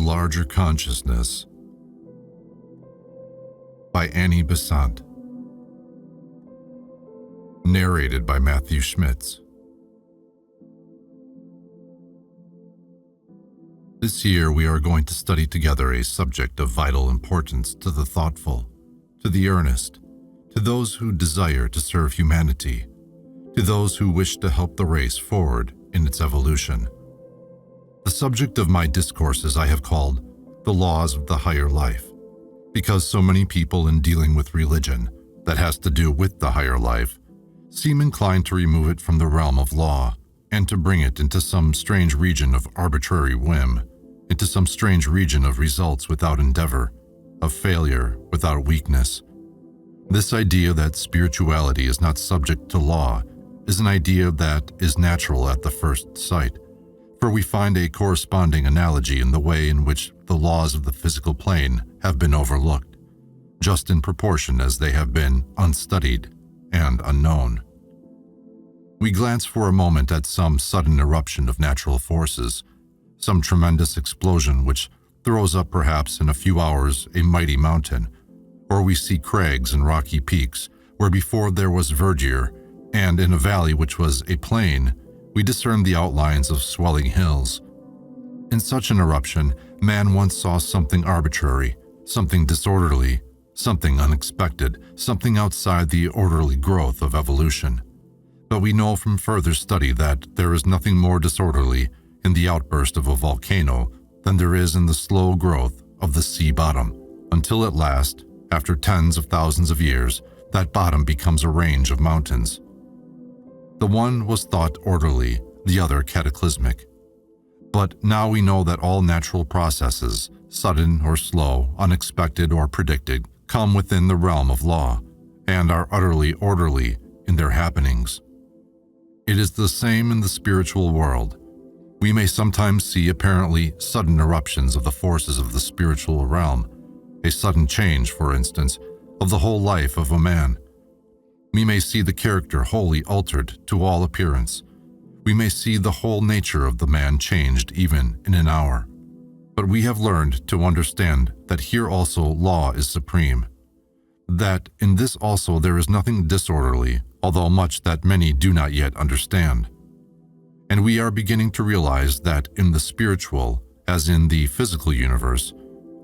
Larger Consciousness by Annie Besant. Narrated by Matthew Schmitz. This year we are going to study together a subject of vital importance to the thoughtful, to the earnest, to those who desire to serve humanity, to those who wish to help the race forward in its evolution. The subject of my discourses I have called the laws of the higher life, because so many people in dealing with religion that has to do with the higher life seem inclined to remove it from the realm of law and to bring it into some strange region of arbitrary whim, into some strange region of results without endeavor, of failure without weakness. This idea that spirituality is not subject to law is an idea that is natural at the first sight, for we find a corresponding analogy in the way in which the laws of the physical plane have been overlooked, just in proportion as they have been unstudied and unknown. We glance for a moment at some sudden eruption of natural forces, some tremendous explosion which throws up perhaps in a few hours a mighty mountain, or we see crags and rocky peaks where before there was verdure, and in a valley which was a plain, we discern the outlines of swelling hills. In such an eruption, man once saw something arbitrary, something disorderly, something unexpected, something outside the orderly growth of evolution. But we know from further study that there is nothing more disorderly in the outburst of a volcano than there is in the slow growth of the sea bottom, until at last, after tens of thousands of years, that bottom becomes a range of mountains. The one was thought orderly, the other cataclysmic. But now we know that all natural processes, sudden or slow, unexpected or predicted, come within the realm of law, and are utterly orderly in their happenings. It is the same in the spiritual world. We may sometimes see apparently sudden eruptions of the forces of the spiritual realm, a sudden change, for instance, of the whole life of a man. We may see the character wholly altered to all appearance. We may see the whole nature of the man changed even in an hour. But we have learned to understand that here also law is supreme, that in this also there is nothing disorderly, although much that many do not yet understand. And we are beginning to realize that in the spiritual, as in the physical universe,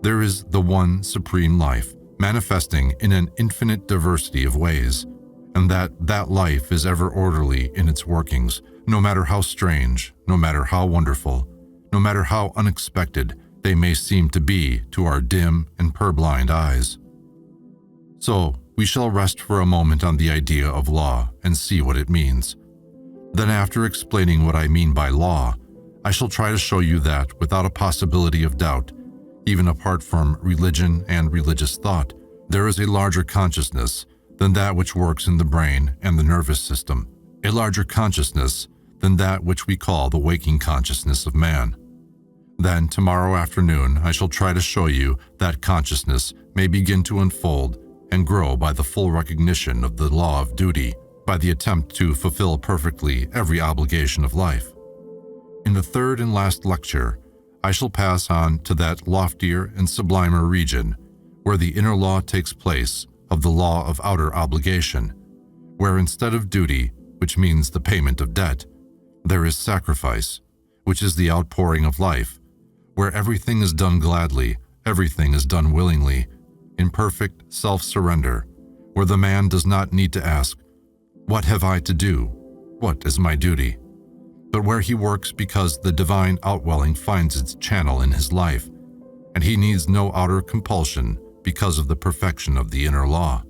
there is the one supreme life, manifesting in an infinite diversity of ways, and that life is ever orderly in its workings, no matter how strange, no matter how wonderful, no matter how unexpected they may seem to be to our dim and purblind eyes. So, we shall rest for a moment on the idea of law and see what it means. Then, after explaining what I mean by law, I shall try to show you that, without a possibility of doubt, even apart from religion and religious thought, there is a larger consciousness than that which works in the brain and the nervous system, a larger consciousness than that which we call the waking consciousness of man. Then, tomorrow afternoon, I shall try to show you that consciousness may begin to unfold and grow by the full recognition of the law of duty, by the attempt to fulfill perfectly every obligation of life. In the third and last lecture, I shall pass on to that loftier and sublimer region where the inner law takes place of the law of outer obligation, where instead of duty, which means the payment of debt, there is sacrifice, which is the outpouring of life, where everything is done gladly, everything is done willingly, in perfect self-surrender, where the man does not need to ask, "What have I to do? What is my duty?" but where he works because the divine outwelling finds its channel in his life, and he needs no outer compulsion because of the perfection of the inner law.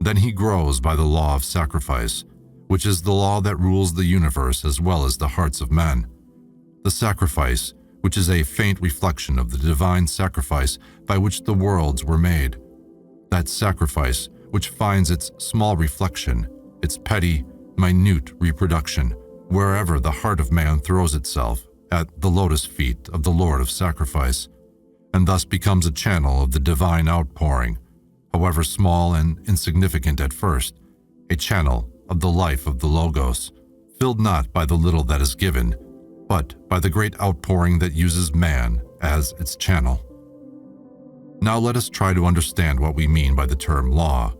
Then he grows by the law of sacrifice, which is the law that rules the universe as well as the hearts of men. The sacrifice, which is a faint reflection of the divine sacrifice by which the worlds were made. That sacrifice which finds its small reflection, its petty, minute reproduction, wherever the heart of man throws itself at the lotus feet of the Lord of Sacrifice, and thus becomes a channel of the divine outpouring, however small and insignificant at first, a channel of the life of the Logos, filled not by the little that is given, but by the great outpouring that uses man as its channel. Now let us try to understand what we mean by the term law.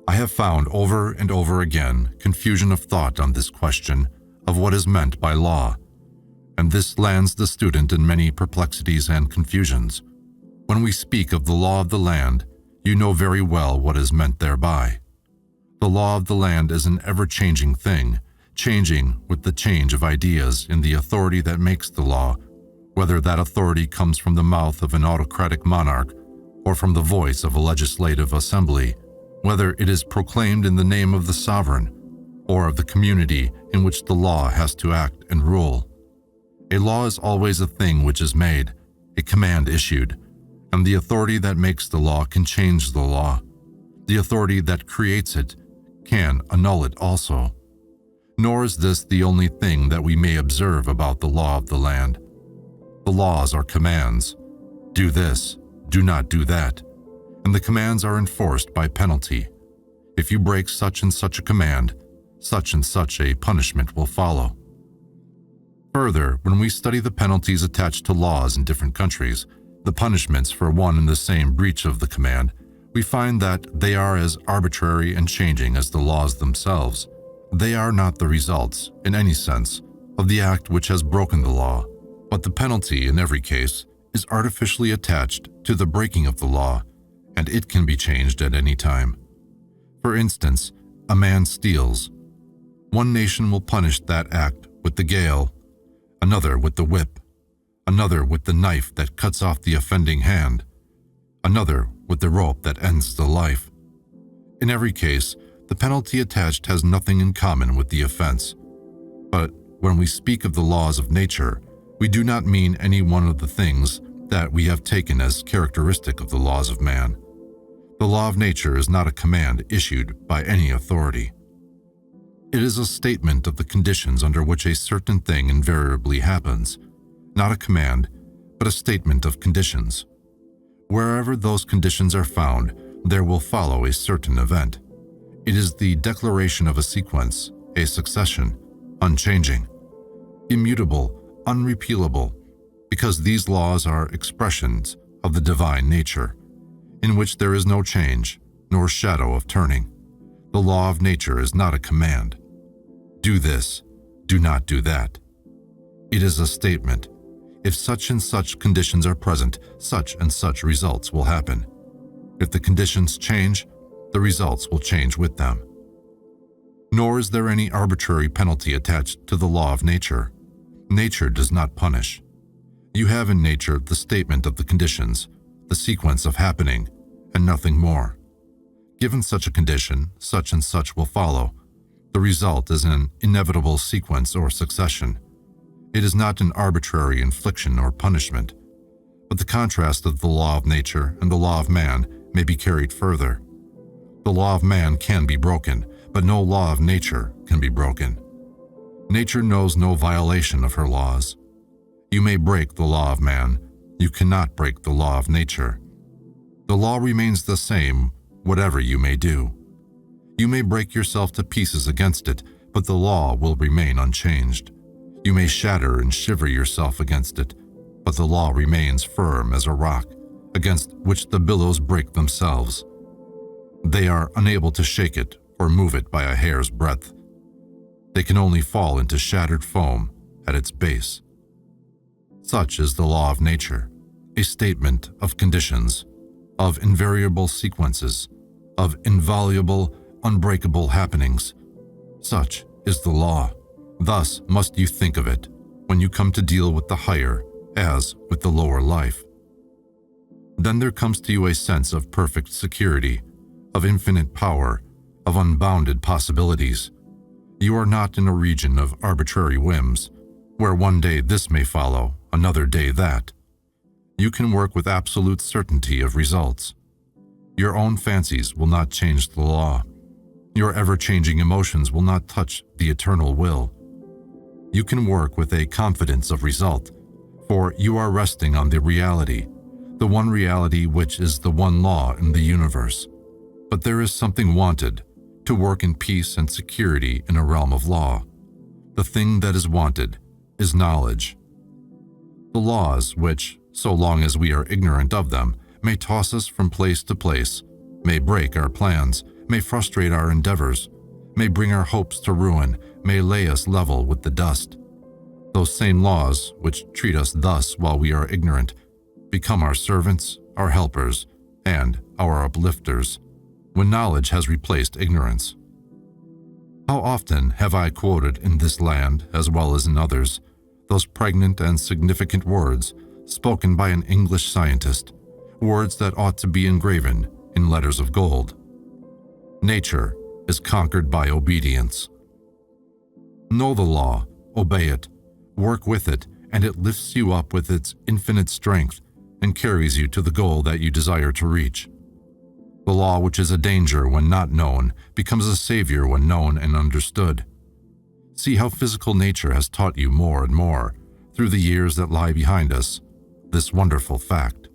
I have found over and over again confusion of thought on this question of what is meant by law, and this lands the student in many perplexities and confusions. When we speak of the law of the land, you know very well what is meant thereby. The law of the land is an ever-changing thing, changing with the change of ideas in the authority that makes the law, whether that authority comes from the mouth of an autocratic monarch or from the voice of a legislative assembly, whether it is proclaimed in the name of the sovereign or of the community in which the law has to act and rule. A law is always a thing which is made, a command issued, and the authority that makes the law can change the law. The authority that creates it can annul it also. Nor is this the only thing that we may observe about the law of the land. The laws are commands. Do this, do not do that, and the commands are enforced by penalty. If you break such and such a command, such and such a punishment will follow. Further, when we study the penalties attached to laws in different countries, the punishments for one and the same breach of the command, we find that they are as arbitrary and changing as the laws themselves. They are not the results, in any sense, of the act which has broken the law, but the penalty, in every case, is artificially attached to the breaking of the law, and it can be changed at any time. For instance, a man steals. One nation will punish that act with the gale, another with the whip, another with the knife that cuts off the offending hand, another with the rope that ends the life. In every case, the penalty attached has nothing in common with the offense. But when we speak of the laws of nature, we do not mean any one of the things that we have taken as characteristic of the laws of man. The law of nature is not a command issued by any authority. It is a statement of the conditions under which a certain thing invariably happens, not a command, but a statement of conditions. Wherever those conditions are found, there will follow a certain event. It is the declaration of a sequence, a succession, unchanging, immutable, unrepealable, because these laws are expressions of the divine nature, in which there is no change, nor shadow of turning. The law of nature is not a command. Do this, do not do that. It is a statement. If such and such conditions are present, such and such results will happen. If the conditions change, the results will change with them. Nor is there any arbitrary penalty attached to the law of nature. Nature does not punish. You have in nature the statement of the conditions, the sequence of happening, and nothing more. Given such a condition, such and such will follow. The result is an inevitable sequence or succession. It is not an arbitrary infliction or punishment, but the contrast of the law of nature and the law of man may be carried further. The law of man can be broken, but no law of nature can be broken. Nature knows no violation of her laws. You may break the law of man, you cannot break the law of nature. The law remains the same, whatever you may do. You may break yourself to pieces against it, but the law will remain unchanged. You may shatter and shiver yourself against it, but the law remains firm as a rock, against which the billows break themselves. They are unable to shake it or move it by a hair's breadth. They can only fall into shattered foam at its base. Such is the law of nature, a statement of conditions, of invariable sequences, of inviolable, unbreakable happenings. Such is the law. Thus must you think of it when you come to deal with the higher as with the lower life. Then there comes to you a sense of perfect security, of infinite power, of unbounded possibilities. You are not in a region of arbitrary whims, where one day this may follow, another day that. You can work with absolute certainty of results. Your own fancies will not change the law. Your ever-changing emotions will not touch the eternal will. You can work with a confidence of result, for you are resting on the reality, the one reality which is the one law in the universe. But there is something wanted to work in peace and security in a realm of law. The thing that is wanted is knowledge. The laws which, so long as we are ignorant of them, may toss us from place to place, may break our plans, may frustrate our endeavors, may bring our hopes to ruin, may lay us level with the dust. Those same laws which treat us thus while we are ignorant become our servants, our helpers, and our uplifters when knowledge has replaced ignorance. How often have I quoted in this land, as well as in others, those pregnant and significant words spoken by an English scientist, words that ought to be engraven in letters of gold. Nature is conquered by obedience. Know the law, obey it, work with it, and it lifts you up with its infinite strength and carries you to the goal that you desire to reach. The law which is a danger when not known becomes a savior when known and understood. See how physical nature has taught you more and more, through the years that lie behind us, this wonderful fact.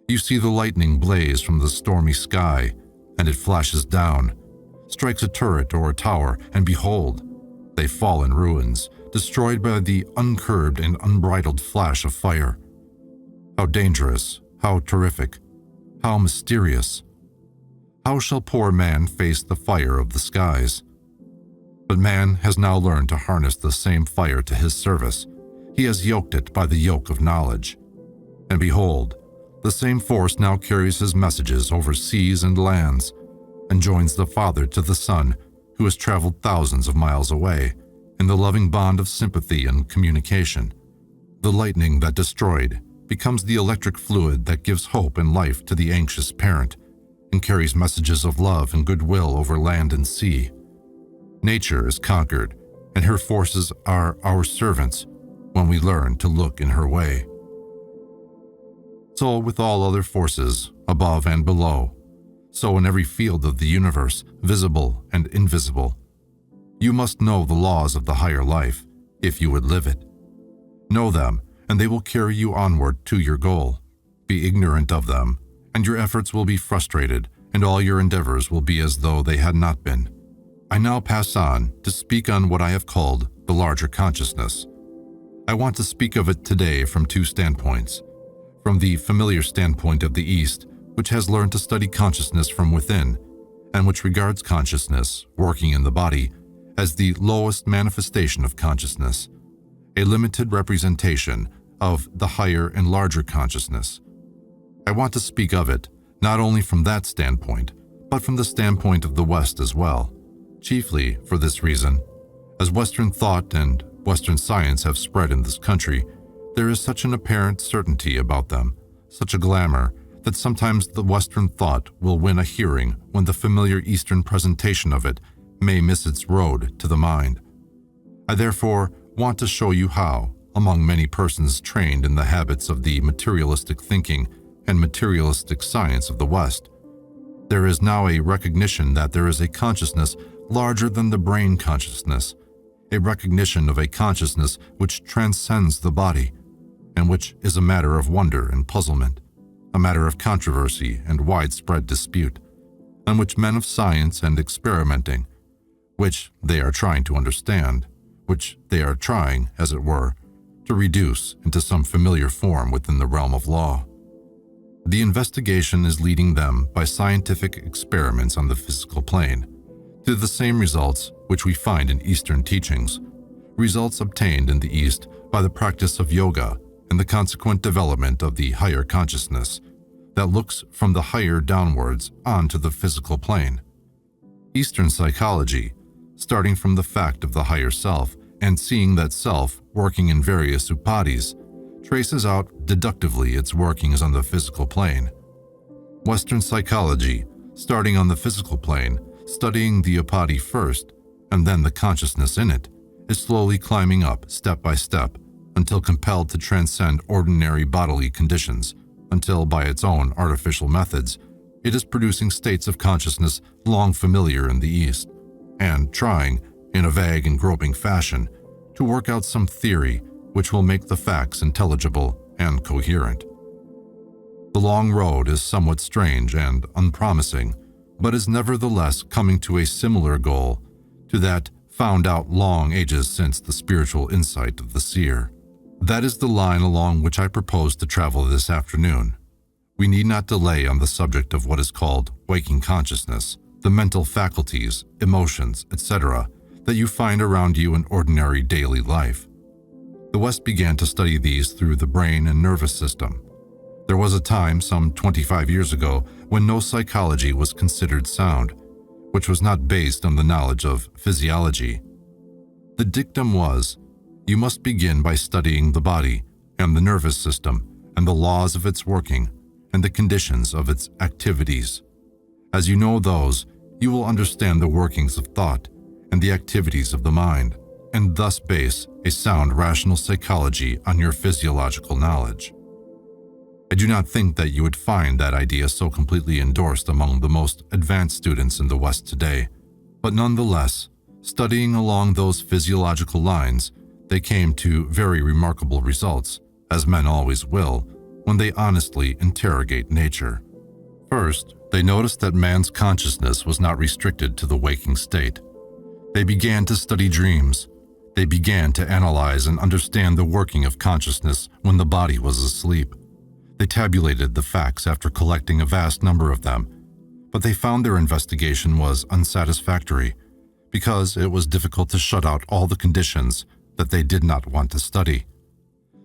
You see the lightning blaze from the stormy sky, and it flashes down, strikes a turret or a tower, and behold, they fall in ruins, destroyed by the uncurbed and unbridled flash of fire. How dangerous, how terrific, how mysterious. How shall poor man face the fire of the skies? But man has now learned to harness the same fire to his service. He has yoked it by the yoke of knowledge. And behold, the same force now carries his messages over seas and lands, and joins the Father to the Son, who has traveled thousands of miles away, in the loving bond of sympathy and communication. The lightning that destroyed becomes the electric fluid that gives hope and life to the anxious parent, and carries messages of love and goodwill over land and sea. Nature is conquered, and her forces are our servants when we learn to look in her way. So with all other forces, above and below, so in every field of the universe, visible and invisible, you must know the laws of the higher life, if you would live it. Know them, and they will carry you onward to your goal. Be ignorant of them, and your efforts will be frustrated, and all your endeavors will be as though they had not been. I now pass on to speak on what I have called the larger consciousness. I want to speak of it today from two standpoints. From the familiar standpoint of the East, which has learned to study consciousness from within, and which regards consciousness, working in the body, as the lowest manifestation of consciousness, a limited representation of the higher and larger consciousness. I want to speak of it not only from that standpoint, but from the standpoint of the West as well, chiefly for this reason. As Western thought and Western science have spread in this country, there is such an apparent certainty about them, such a glamour, that sometimes the Western thought will win a hearing when the familiar Eastern presentation of it may miss its road to the mind. I therefore want to show you how, among many persons trained in the habits of the materialistic thinking and materialistic science of the West, there is now a recognition that there is a consciousness larger than the brain consciousness, a recognition of a consciousness which transcends the body, and which is a matter of wonder and puzzlement, a matter of controversy and widespread dispute, on which men of science and experimenting, which they are trying to understand, which they are trying, as it were, to reduce into some familiar form within the realm of law. The investigation is leading them by scientific experiments on the physical plane to the same results which we find in Eastern teachings, results obtained in the East by the practice of yoga and the consequent development of the higher consciousness that looks from the higher downwards onto the physical plane. Eastern psychology, starting from the fact of the higher self and seeing that self working in various upadhis, traces out deductively its workings on the physical plane. Western psychology, starting on the physical plane, studying the upadhi first, and then the consciousness in it, is slowly climbing up step by step until compelled to transcend ordinary bodily conditions, until by its own artificial methods, it is producing states of consciousness long familiar in the East, and trying, in a vague and groping fashion, to work out some theory which will make the facts intelligible and coherent. The long road is somewhat strange and unpromising, but is nevertheless coming to a similar goal to that found out long ages since the spiritual insight of the seer. That is the line along which I propose to travel this afternoon. We need not delay on the subject of what is called waking consciousness, the mental faculties, emotions, etc., that you find around you in ordinary daily life. The West began to study these through the brain and nervous system. There was a time, some 25 years ago, when no psychology was considered sound, which was not based on the knowledge of physiology. The dictum was, you must begin by studying the body and the nervous system and the laws of its working and the conditions of its activities. As you know those, you will understand the workings of thought and the activities of the mind, and thus base a sound rational psychology on your physiological knowledge. I do not think that you would find that idea so completely endorsed among the most advanced students in the West today, but nonetheless, studying along those physiological lines, they came to very remarkable results, as men always will, when they honestly interrogate nature. First, they noticed that man's consciousness was not restricted to the waking state. They began to study dreams. They began to analyze and understand the working of consciousness when the body was asleep. They tabulated the facts after collecting a vast number of them, but they found their investigation was unsatisfactory because it was difficult to shut out all the conditions that they did not want to study.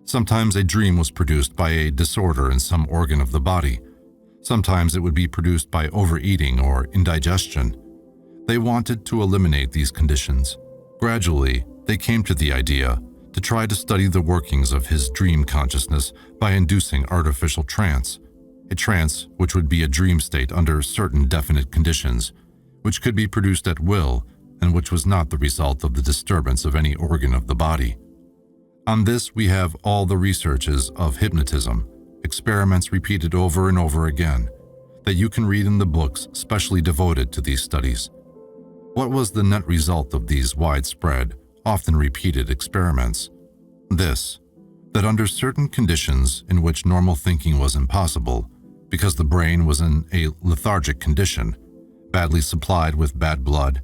Sometimes a dream was produced by a disorder in some organ of the body. Sometimes it would be produced by overeating or indigestion. They wanted to eliminate these conditions. Gradually, they came to the idea to try to study the workings of his dream consciousness by inducing artificial trance, a trance which would be a dream state under certain definite conditions, which could be produced at will and which was not the result of the disturbance of any organ of the body. On this we have all the researches of hypnotism, experiments repeated over and over again, that you can read in the books specially devoted to these studies. What was the net result of these widespread, often repeated experiments? This, that under certain conditions in which normal thinking was impossible, because the brain was in a lethargic condition, badly supplied with bad blood,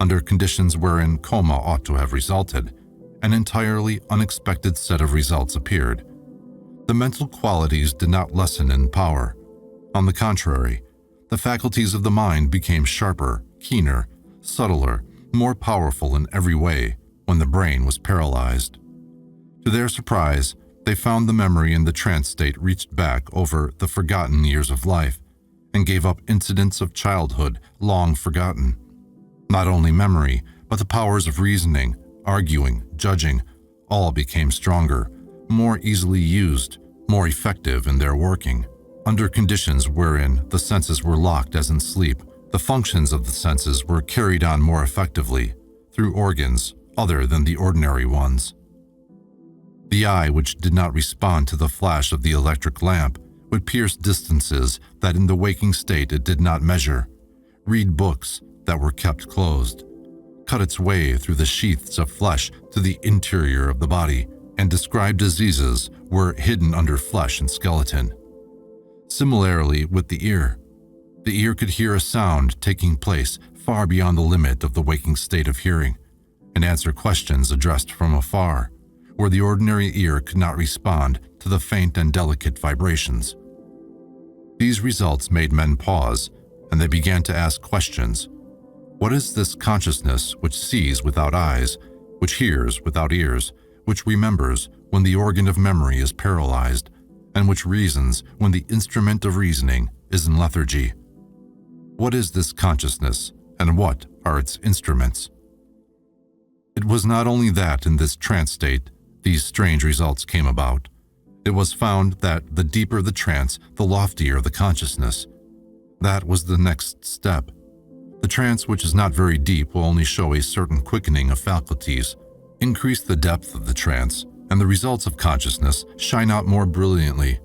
under conditions wherein coma ought to have resulted, an entirely unexpected set of results appeared. The mental qualities did not lessen in power. On the contrary, the faculties of the mind became sharper, keener, subtler, more powerful in every way when the brain was paralyzed. To their surprise, they found the memory in the trance state reached back over the forgotten years of life and gave up incidents of childhood long forgotten. Not only memory, but the powers of reasoning, arguing, judging, all became stronger, more easily used, more effective in their working. Under conditions wherein the senses were locked as in sleep, the functions of the senses were carried on more effectively through organs other than the ordinary ones. The eye, which did not respond to the flash of the electric lamp, would pierce distances that in the waking state it did not measure, read books that were kept closed, cut its way through the sheaths of flesh to the interior of the body, and describe diseases were hidden under flesh and skeleton. Similarly with the ear could hear a sound taking place far beyond the limit of the waking state of hearing, and answer questions addressed from afar, where the ordinary ear could not respond to the faint and delicate vibrations. These results made men pause, and they began to ask questions. What is this consciousness which sees without eyes, which hears without ears, which remembers when the organ of memory is paralyzed, and which reasons when the instrument of reasoning is in lethargy? What is this consciousness, and what are its instruments? It was not only that in this trance state these strange results came about. It was found that the deeper the trance, the loftier the consciousness. That was the next step. The trance, which is not very deep, will only show a certain quickening of faculties. Increase the depth of the trance, and the results of consciousness shine out more brilliantly.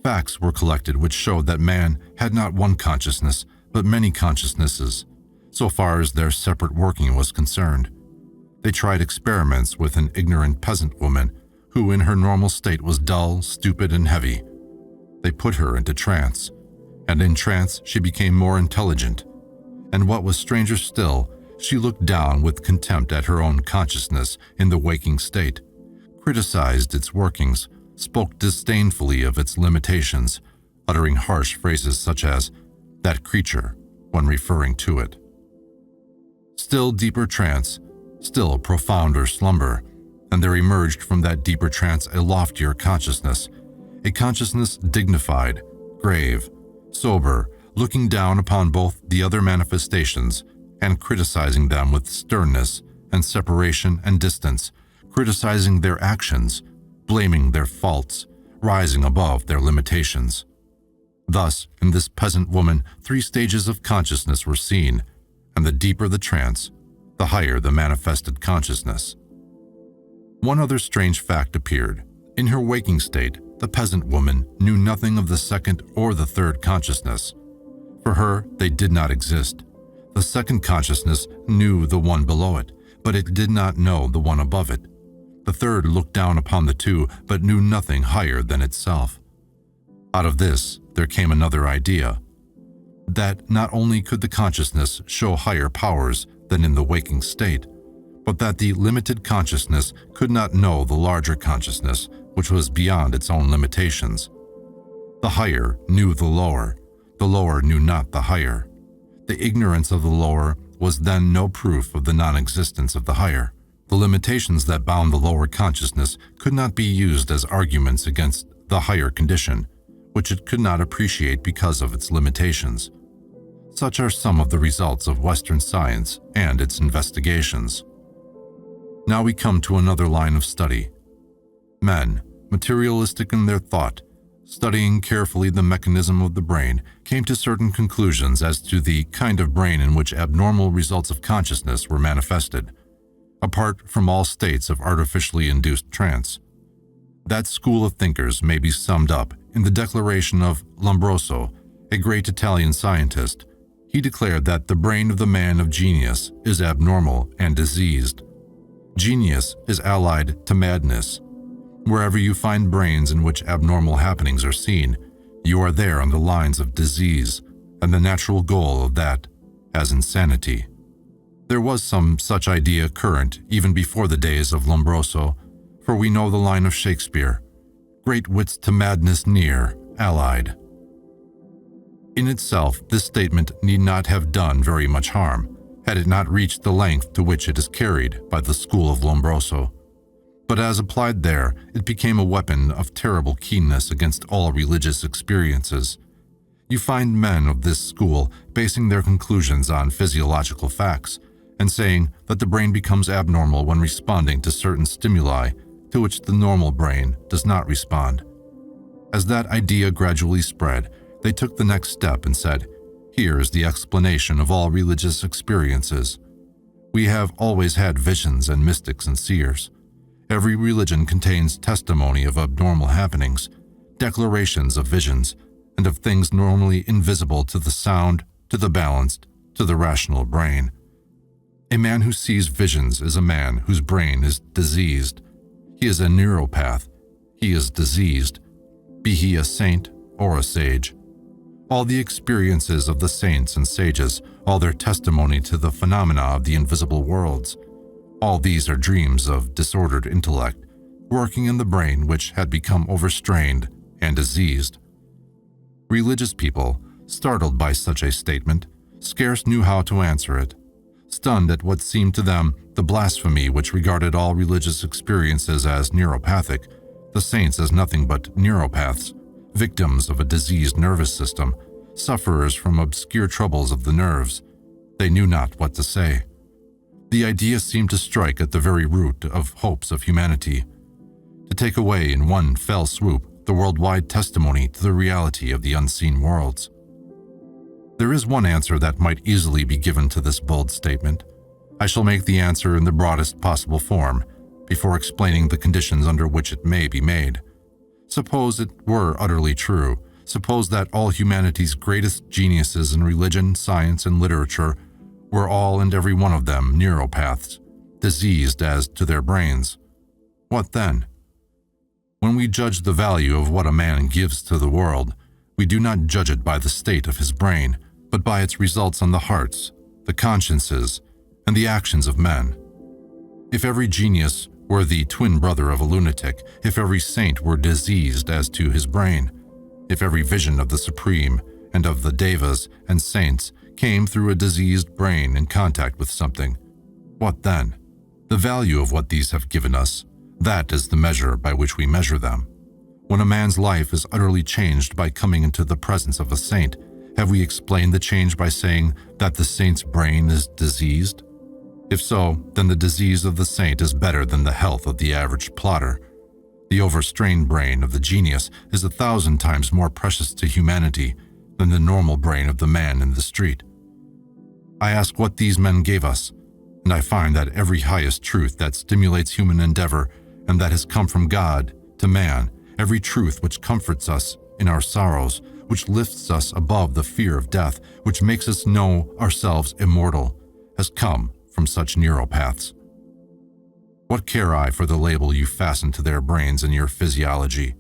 Facts were collected which showed that man had not one consciousness, but many consciousnesses, so far as their separate working was concerned. They tried experiments with an ignorant peasant woman who in her normal state was dull, stupid, and heavy. They put her into trance, and in trance she became more intelligent. And what was stranger still, She looked down with contempt at her own consciousness in the waking state, criticized its workings, spoke disdainfully of its limitations, uttering harsh phrases such as, "that creature," when referring to it. Still deeper trance, still profounder slumber, and there emerged from that deeper trance a loftier consciousness, a consciousness dignified, grave, sober, looking down upon both the other manifestations and criticizing them with sternness and separation and distance, criticizing their actions, blaming their faults, rising above their limitations. Thus, in this peasant woman, 3 stages of consciousness were seen, and the deeper the trance, the higher the manifested consciousness. One other strange fact appeared. In her waking state, the peasant woman knew nothing of the second or the third consciousness. For her, they did not exist. The second consciousness knew the one below it, but it did not know the one above it. The third looked down upon the 2, but knew nothing higher than itself. Out of this, there came another idea, that not only could the consciousness show higher powers than in the waking state, but that the limited consciousness could not know the larger consciousness, which was beyond its own limitations. The higher knew the lower knew not the higher. The ignorance of the lower was then no proof of the non-existence of the higher. The limitations that bound the lower consciousness could not be used as arguments against the higher condition, which it could not appreciate because of its limitations. Such are some of the results of Western science and its investigations. Now we come to another line of study. Men, materialistic in their thought, studying carefully the mechanism of the brain, came to certain conclusions as to the kind of brain in which abnormal results of consciousness were manifested, apart from all states of artificially induced trance. That school of thinkers may be summed up in the declaration of Lombroso, a great Italian scientist. He declared that the brain of the man of genius is abnormal and diseased. Genius is allied to madness. Wherever you find brains in which abnormal happenings are seen, you are there on the lines of disease, and the natural goal of that as insanity. There was some such idea current even before the days of Lombroso, for we know the line of Shakespeare, "Great wits to madness near, allied." In itself, this statement need not have done very much harm, had it not reached the length to which it is carried by the school of Lombroso. But as applied there, it became a weapon of terrible keenness against all religious experiences. You find men of this school basing their conclusions on physiological facts, and saying that the brain becomes abnormal when responding to certain stimuli to which the normal brain does not respond. As that idea gradually spread, they took the next step and said, "Here is the explanation of all religious experiences. We have always had visions and mystics and seers. Every religion contains testimony of abnormal happenings, declarations of visions, and of things normally invisible to the sound, to the balanced, to the rational brain. A man who sees visions is a man whose brain is diseased. He is a neuropath. He is diseased, be he a saint or a sage. All the experiences of the saints and sages, all their testimony to the phenomena of the invisible worlds, all these are dreams of disordered intellect, working in the brain which had become overstrained and diseased." Religious people, startled by such a statement, scarce knew how to answer it. Stunned at what seemed to them the blasphemy which regarded all religious experiences as neuropathic, the saints as nothing but neuropaths, victims of a diseased nervous system, sufferers from obscure troubles of the nerves, they knew not what to say. The idea seemed to strike at the very root of hopes of humanity, to take away in one fell swoop the worldwide testimony to the reality of the unseen worlds. There is one answer that might easily be given to this bold statement. I shall make the answer in the broadest possible form, before explaining the conditions under which it may be made. Suppose it were utterly true. Suppose that all humanity's greatest geniuses in religion, science, and literature were all and every one of them neuropaths, diseased as to their brains. What then? When we judge the value of what a man gives to the world, we do not judge it by the state of his brain, but by its results on the hearts, the consciences, and the actions of men. If every genius were the twin brother of a lunatic, if every saint were diseased as to his brain, if every vision of the Supreme and of the devas and saints came through a diseased brain in contact with something, what then? The value of what these have given us, that is the measure by which we measure them. When a man's life is utterly changed by coming into the presence of a saint, have we explained the change by saying that the saint's brain is diseased? If so, then the disease of the saint is better than the health of the average plotter. The overstrained brain of the genius is 1,000 times more precious to humanity than the normal brain of the man in the street. I ask what these men gave us, and I find that every highest truth that stimulates human endeavor and that has come from God to man, every truth which comforts us in our sorrows, which lifts us above the fear of death, which makes us know ourselves immortal, has come from such neuropaths. What care I for the label you fasten to their brains and your physiology?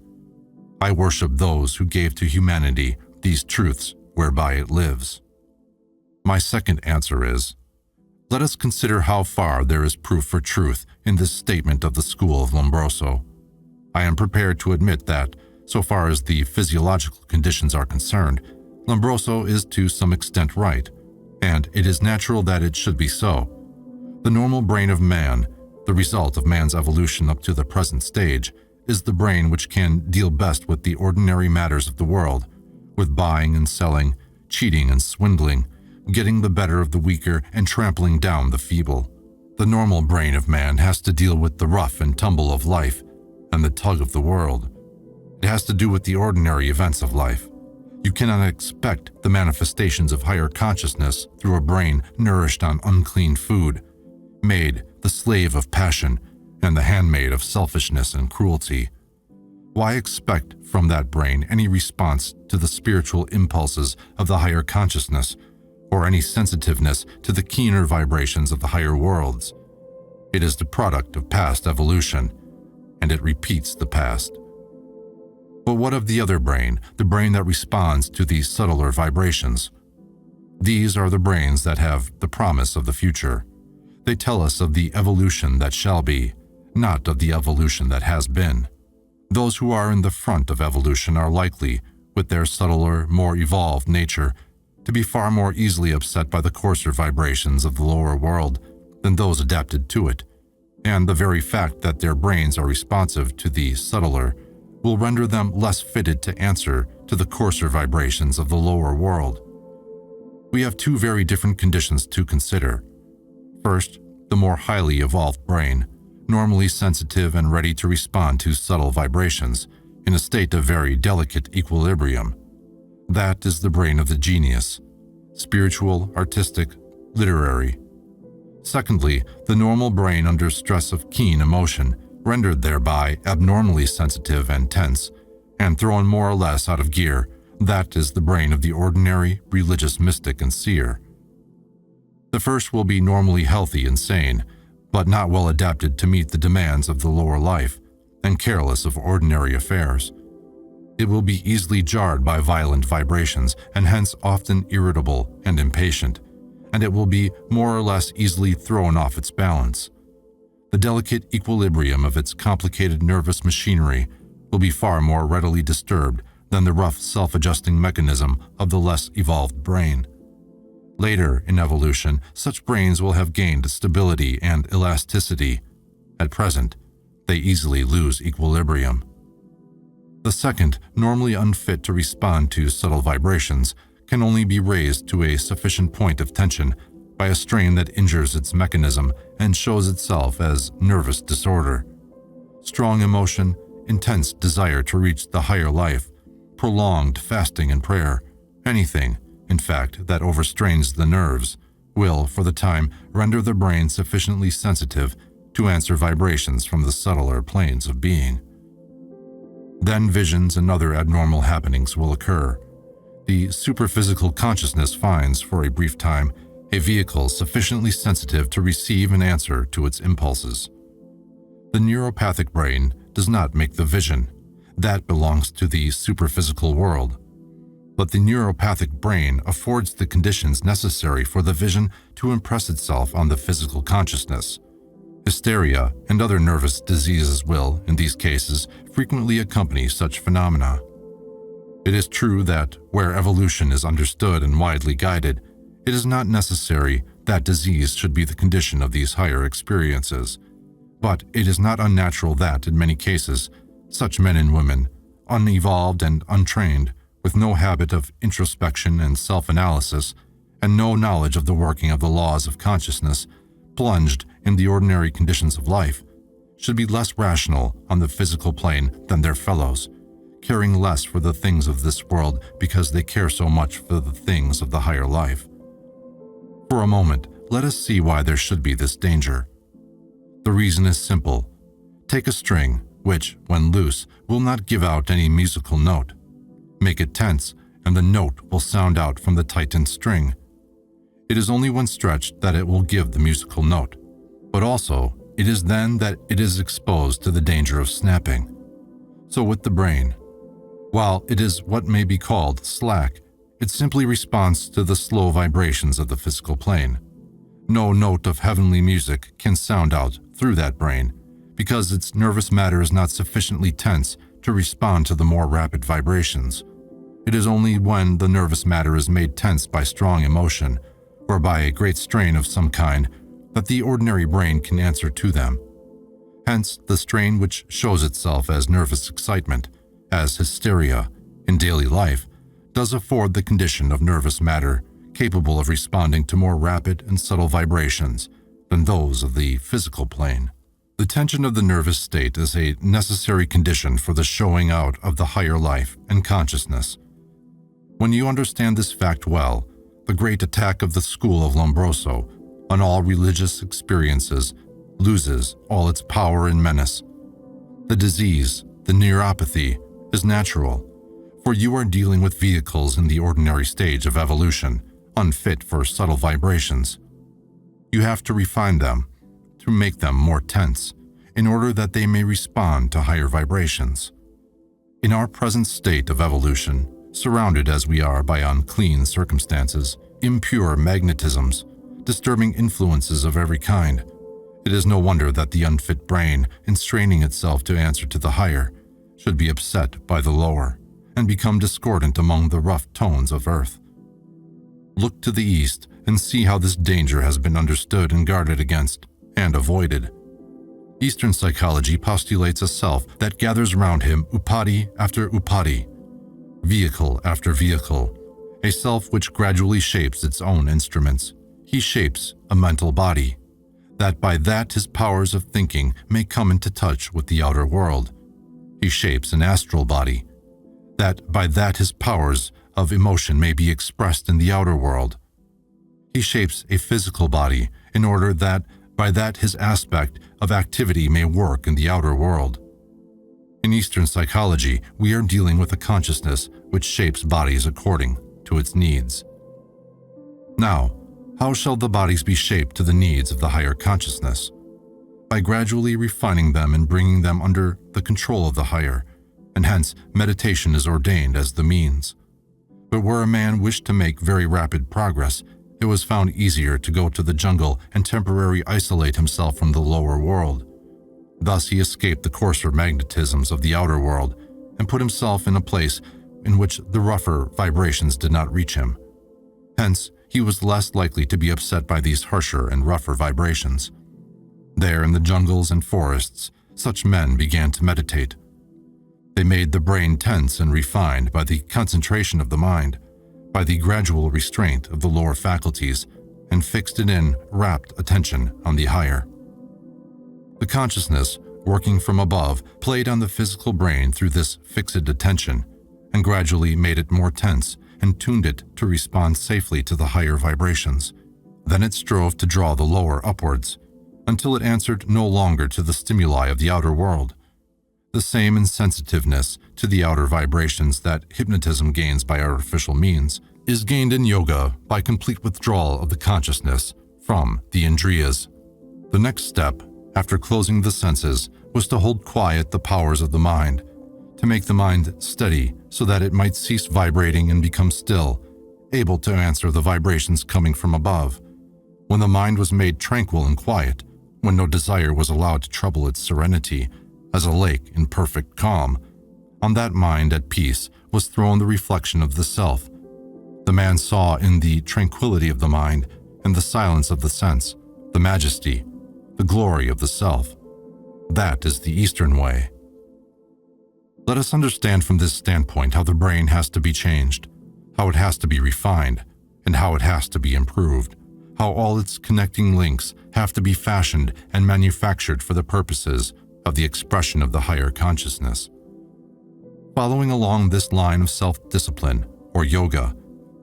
I worship those who gave to humanity these truths whereby it lives. My second answer is, let us consider how far there is proof for truth in this statement of the school of Lombroso. I am prepared to admit that, so far as the physiological conditions are concerned, Lombroso is to some extent right, and it is natural that it should be so. The normal brain of man, the result of man's evolution up to the present stage, is the brain which can deal best with the ordinary matters of the world, with buying and selling, cheating and swindling, getting the better of the weaker and trampling down the feeble. The normal brain of man has to deal with the rough and tumble of life and the tug of the world. It has to do with the ordinary events of life. You cannot expect the manifestations of higher consciousness through a brain nourished on unclean food, made the slave of passion and the handmaid of selfishness and cruelty. Why expect from that brain any response to the spiritual impulses of the higher consciousness, or any sensitiveness to the keener vibrations of the higher worlds? It is the product of past evolution, and it repeats the past. But what of the other brain, the brain that responds to these subtler vibrations? These are the brains that have the promise of the future. They tell us of the evolution that shall be, not of the evolution that has been. Those who are in the front of evolution are likely, with their subtler, more evolved nature, to be far more easily upset by the coarser vibrations of the lower world than those adapted to it, and the very fact that their brains are responsive to the subtler will render them less fitted to answer to the coarser vibrations of the lower world. We have two very different conditions to consider. First, the more highly evolved brain, normally sensitive and ready to respond to subtle vibrations, in a state of very delicate equilibrium. That is the brain of the genius, spiritual, artistic, literary. Secondly, the normal brain under stress of keen emotion, rendered thereby abnormally sensitive and tense, and thrown more or less out of gear, that is the brain of the ordinary, religious mystic and seer. The first will be normally healthy and sane, but not well adapted to meet the demands of the lower life, and careless of ordinary affairs. It will be easily jarred by violent vibrations, and hence often irritable and impatient, and it will be more or less easily thrown off its balance. The delicate equilibrium of its complicated nervous machinery will be far more readily disturbed than the rough self-adjusting mechanism of the less evolved brain. Later in evolution, such brains will have gained stability and elasticity. At present, they easily lose equilibrium. The second, normally unfit to respond to subtle vibrations, can only be raised to a sufficient point of tension by a strain that injures its mechanism and shows itself as nervous disorder. Strong emotion, intense desire to reach the higher life, prolonged fasting and prayer, anything, in fact, that overstrains the nerves, will, for the time, render the brain sufficiently sensitive to answer vibrations from the subtler planes of being. Then visions and other abnormal happenings will occur. The superphysical consciousness finds, for a brief time, a vehicle sufficiently sensitive to receive and answer to its impulses. The neuropathic brain does not make the vision. That belongs to the superphysical world. but the neuropathic brain affords the conditions necessary for the vision to impress itself on the physical consciousness. Hysteria and other nervous diseases will, in these cases, frequently accompany such phenomena. It is true that, where evolution is understood and widely guided, it is not necessary that disease should be the condition of these higher experiences. But it is not unnatural that, in many cases, such men and women, unevolved and untrained, with no habit of introspection and self-analysis, and no knowledge of the working of the laws of consciousness, plunged in the ordinary conditions of life, should be less rational on the physical plane than their fellows, caring less for the things of this world because they care so much for the things of the higher life. For a moment, let us see why there should be this danger. The reason is simple. Take a string, which, when loose, will not give out any musical note. Make it tense, and the note will sound out from the tightened string. It is only when stretched that it will give the musical note, but also it is then that it is exposed to the danger of snapping. So with the brain. While it is what may be called slack, it simply responds to the slow vibrations of the physical plane. No note of heavenly music can sound out through that brain, because its nervous matter is not sufficiently tense to respond to the more rapid vibrations. It is only when the nervous matter is made tense by strong emotion, or by a great strain of some kind, that the ordinary brain can answer to them. Hence, the strain which shows itself as nervous excitement, as hysteria, in daily life, does afford the condition of nervous matter capable of responding to more rapid and subtle vibrations than those of the physical plane. The tension of the nervous state is a necessary condition for the showing out of the higher life and consciousness. When you understand this fact well, the great attack of the school of Lombroso on all religious experiences loses all its power and menace. The disease, the neuropathy, is natural, for you are dealing with vehicles in the ordinary stage of evolution, unfit for subtle vibrations. You have to refine them, to make them more tense, in order that they may respond to higher vibrations. In our present state of evolution, surrounded as we are by unclean circumstances, impure magnetisms, disturbing influences of every kind, it is no wonder that the unfit brain, in straining itself to answer to the higher, should be upset by the lower, and become discordant among the rough tones of earth. Look to the east and see how this danger has been understood and guarded against, and avoided. Eastern psychology postulates a self that gathers round him upadi after upadi, vehicle after vehicle, a self which gradually shapes its own instruments. He shapes a mental body, that by that his powers of thinking may come into touch with the outer world. He shapes an astral body, that by that his powers of emotion may be expressed in the outer world. He shapes a physical body in order that by that his aspect of activity may work in the outer world. In Eastern psychology, we are dealing with a consciousness which shapes bodies according to its needs. Now, how shall the bodies be shaped to the needs of the higher consciousness? By gradually refining them and bringing them under the control of the higher, and hence meditation is ordained as the means. But where a man wished to make very rapid progress, it was found easier to go to the jungle and temporarily isolate himself from the lower world. Thus he escaped the coarser magnetisms of the outer world and put himself in a place in which the rougher vibrations did not reach him. Hence, he was less likely to be upset by these harsher and rougher vibrations. There in the jungles and forests, such men began to meditate. They made the brain tense and refined by the concentration of the mind, by the gradual restraint of the lower faculties, and fixed it in rapt attention on the higher. The consciousness, working from above, played on the physical brain through this fixed attention, and gradually made it more tense and tuned it to respond safely to the higher vibrations. Then it strove to draw the lower upwards, until it answered no longer to the stimuli of the outer world. The same insensitiveness to the outer vibrations that hypnotism gains by artificial means is gained in yoga by complete withdrawal of the consciousness from the indriyas. The next step, after closing the senses, was to hold quiet the powers of the mind, to make the mind steady so that it might cease vibrating and become still, able to answer the vibrations coming from above. When the mind was made tranquil and quiet, when no desire was allowed to trouble its serenity, as a lake in perfect calm, on that mind at peace was thrown the reflection of the self. The man saw in the tranquility of the mind and the silence of the sense, the majesty, the glory of the self. That is the Eastern way. Let us understand from this standpoint how the brain has to be changed, how it has to be refined, and how it has to be improved, how all its connecting links have to be fashioned and manufactured for the purposes of the expression of the higher consciousness. Following along this line of self-discipline, or yoga,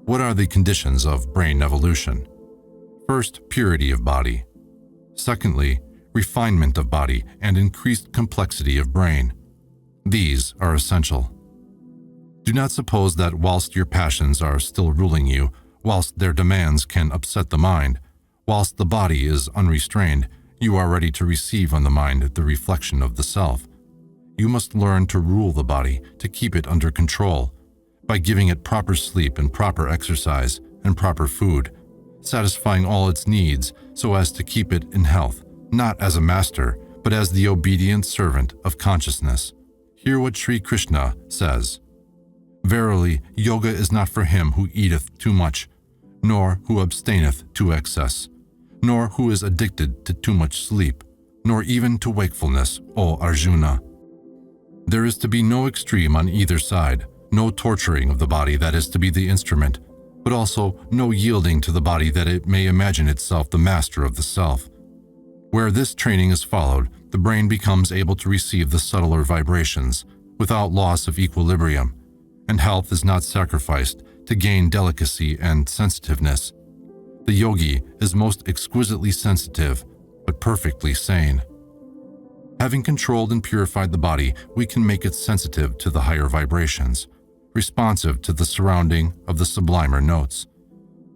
what are the conditions of brain evolution? First, purity of body. Secondly, refinement of body and increased complexity of brain. These are essential. Do not suppose that whilst your passions are still ruling you, whilst their demands can upset the mind, whilst the body is unrestrained, you are ready to receive on the mind the reflection of the self. You must learn to rule the body, to keep it under control, by giving it proper sleep and proper exercise and proper food, satisfying all its needs so as to keep it in health, not as a master, but as the obedient servant of consciousness. Hear what Sri Krishna says. Verily, yoga is not for him who eateth too much, nor who abstaineth to excess, nor who is addicted to too much sleep, nor even to wakefulness, O Arjuna. There is to be no extreme on either side, no torturing of the body that is to be the instrument, but also no yielding to the body that it may imagine itself the master of the self. Where this training is followed, the brain becomes able to receive the subtler vibrations without loss of equilibrium, and health is not sacrificed to gain delicacy and sensitiveness. The yogi is most exquisitely sensitive, but perfectly sane. Having controlled and purified the body, we can make it sensitive to the higher vibrations, responsive to the surrounding of the sublimer notes.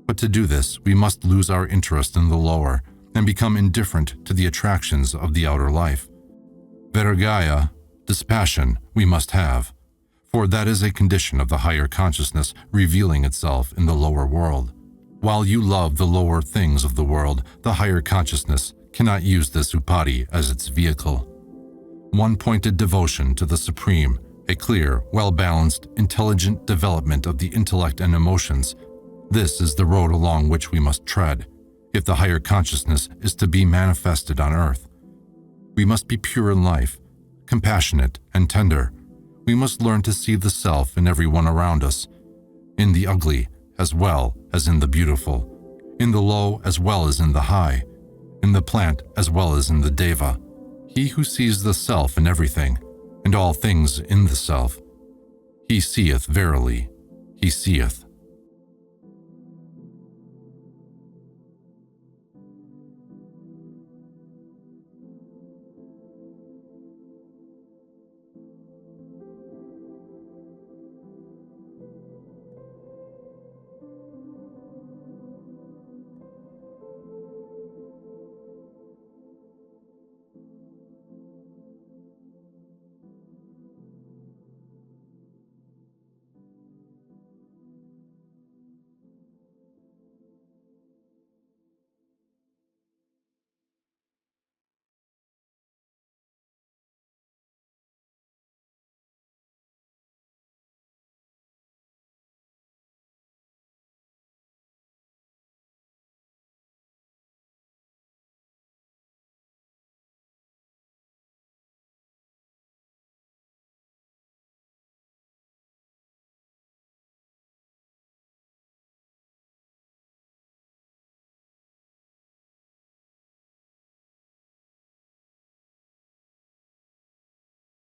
But to do this, we must lose our interest in the lower and become indifferent to the attractions of the outer life. Vairagya, dispassion, we must have, for that is a condition of the higher consciousness revealing itself in the lower world. While you love the lower things of the world, the higher consciousness cannot use this upadi as its vehicle. One-pointed devotion to the Supreme, a clear, well-balanced, intelligent development of the intellect and emotions, this is the road along which we must tread, if the higher consciousness is to be manifested on earth. We must be pure in life, compassionate and tender. We must learn to see the self in everyone around us, in the ugly as well as in the beautiful, in the low as well as in the high, in the plant as well as in the deva. He who sees the self in everything, and all things in the self, he seeth verily, he seeth.